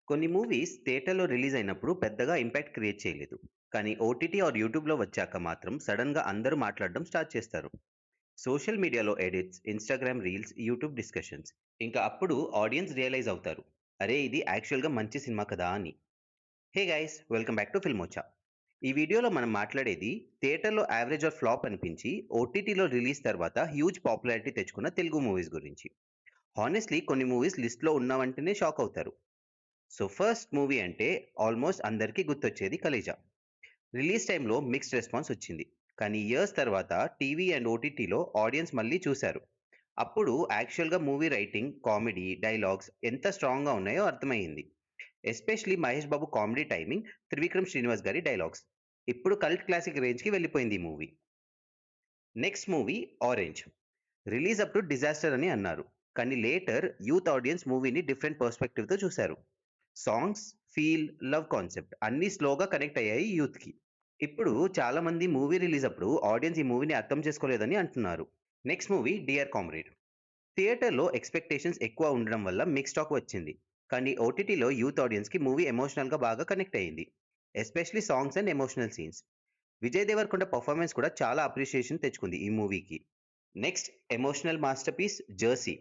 కొన్ని మూవీస్ థియేటర్‌లో రిలీజ్ అయినప్పుడు పెద్దగా ఇంపాక్ట్ క్రియేట్ చేయలేదు. కానీ ఓటీటీ ఆర్ యూట్యూబ్‌లో వచ్చాక మాత్రం సడెన్‌గా అందరూ మాట్లాడడం స్టార్ట్ చేస్తారు. సోషల్ మీడియాలో edits, Instagram reels, YouTube discussions. ఇంకా అప్పుడు ఆడియన్స్ రియలైజ్ అవుతారు. అరే! ఇది యాక్చువల్‌గా మంచి సినిమా కదా అని. Hey guys! Welcome back to Filmocha. ఈ వీడియోలో మనం మాట్లాడేది థియేటర్‌లో యావరేజ్ ఆర్ ఫ్లాప్ అనిపించి ఓటీటీలో రిలీజ్ తర్వాత హ్యూజ్ పాపులారిటీ తెచ్చుకున్న తెలుగు మూవీస్ గురించి. హానెస్ట్‌లీ కొన్ని మూవీస్ లిస్ట్‌లో ఉన్న వెంటనే షాక్ అవుతారు. సో ఫస్ట్ మూవీ అంటే ఆల్మోస్ట్ అందరికీ గుర్తొచ్చేది 'ఖలేజా'. రిలీజ్ టైమ్‌లో మిక్స్డ్ రెస్పాన్స్ వచ్చింది. కానీ ఇయర్స్ తర్వాత టీవీ అండ్ ఓటీటీలో ఆడియన్స్ మళ్ళీ చూసారు. అప్పుడు యాక్చువల్‌గా మూవీ రైటింగ్, కామెడీ, డైలాగ్స్ ఎంత స్ట్రాంగ్‌గా ఉన్నాయో అర్థమయ్యింది. Especially Mahesh Babu comedy timing, Trivikram Srinivas గారి డైలాగ్స్. ఇప్పుడు కల్ట్ క్లాసిక్ రేంజ్‌కి వెళ్ళిపోయింది ఈ movie. Next movie 'orange'. Release అప్పుడు డిజాస్టర్ అని అన్నారు. కానీ లేటర్ యూత్ ఆడియన్స్ మూవీని డిఫరెంట్ పర్స్పెక్టివ్‌తో చూసారు. సాంగ్స్, ఫీల్, లవ్ కాన్సెప్ట్ అన్నీ స్లోగా కనెక్ట్ అయ్యాయి యూత్‌కి. ఇప్పుడు చాలా మంది మూవీ రిలీజ్ అప్పుడు ఆడియన్స్ ఈ మూవీని అర్థం చేసుకోలేదని అంటున్నారు. Next movie 'dear comrade'. థియేటర్‌లో ఎక్స్‌పెక్టేషన్స్ ఎక్కువ ఉండడం వల్ల మిక్స్ టాక్ వచ్చింది. కానీ ఓటీటీలో యూత్ ఆడియన్స్‌కి మూవీ ఎమోషనల్‌గా బాగా కనెక్ట్ అయింది. Especially songs and emotional scenes. Vijay Deverakonda performance కూడా చాలా అప్రిషియేషన్ తెచ్చుకుంది ఈ మూవీకి. Next emotional masterpiece 'Jersey'.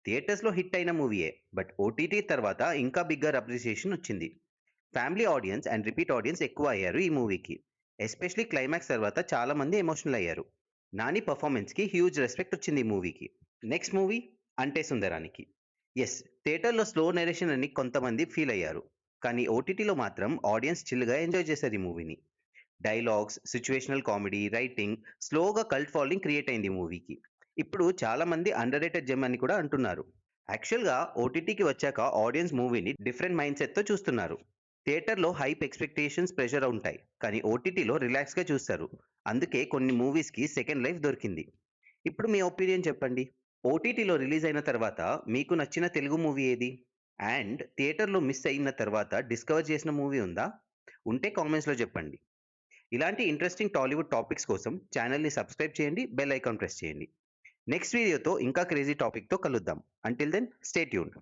థియేటర్స్‌లో హిట్ అయిన మూవీయే. బట్ ఓటీటీ తర్వాత ఇంకా బిగ్గర్ అప్రిసియేషన్ వచ్చింది. Family audience and repeat audience ఎక్కువ అయ్యారు ఈ మూవీకి. ఎస్పెషల్లీ క్లైమాక్స్ తర్వాత చాలా మంది ఎమోషనల్ అయ్యారు. నాని పర్ఫార్మెన్స్‌కి హ్యూజ్ రెస్పెక్ట్ వచ్చింది ఈ మూవీకి. నెక్స్ట్ మూవీ 'అంటే సుందరానికి'. యెస్, థియేటర్‌లో స్లో నరేషన్ అని కొంతమంది ఫీల్ అయ్యారు. కానీ ఓటీటీలో మాత్రం ఆడియన్స్ చిల్‌గా ఎంజాయ్ చేశారు ఈ మూవీని. డైలాగ్స్, సిట్యుయేషనల్ కామెడీ, రైటింగ్ స్లోగా కల్ట్ ఫాలోయింగ్ క్రియేట్ అయింది ఈ మూవీకి. ఇప్పుడు చాలా మంది అండర్ రేటెడ్ జెమ్ అని కూడా అంటున్నారు. యాక్చువల్‌గా ఓటీటీకి వచ్చాక ఆడియన్స్ మూవీని డిఫరెంట్ మైండ్ సెట్‌తో చూస్తున్నారు. థియేటర్‌లో హైప్ ఎక్స్‌పెక్టేషన్స్, ప్రెషర్ ఉంటాయి. కానీ ఓటీటీలో రిలాక్స్‌గా చూస్తారు. అందుకే కొన్ని మూవీస్‌కి సెకండ్ లైఫ్ దొరికింది. ఇప్పుడు మీ ఒపీనియన్ చెప్పండి. ఓటీటీలో రిలీజ్ అయిన తర్వాత మీకు నచ్చిన తెలుగు మూవీ ఏది? అండ్ థియేటర్‌లో మిస్ అయిన తర్వాత డిస్కవర్ చేసిన మూవీ ఉందా? ఉంటే కామెంట్స్‌లో చెప్పండి. ఇలాంటి ఇంట్రెస్టింగ్ టాలీవుడ్ టాపిక్స్ కోసం ఛానల్‌ని సబ్స్క్రైబ్ చేయండి. బెల్ ఐకాన్ ప్రెస్ చేయండి. నెక్స్ట్ వీడియోతో ఇంకా క్రేజీ టాపిక్‌తో కలుద్దాం. Until then stay tuned.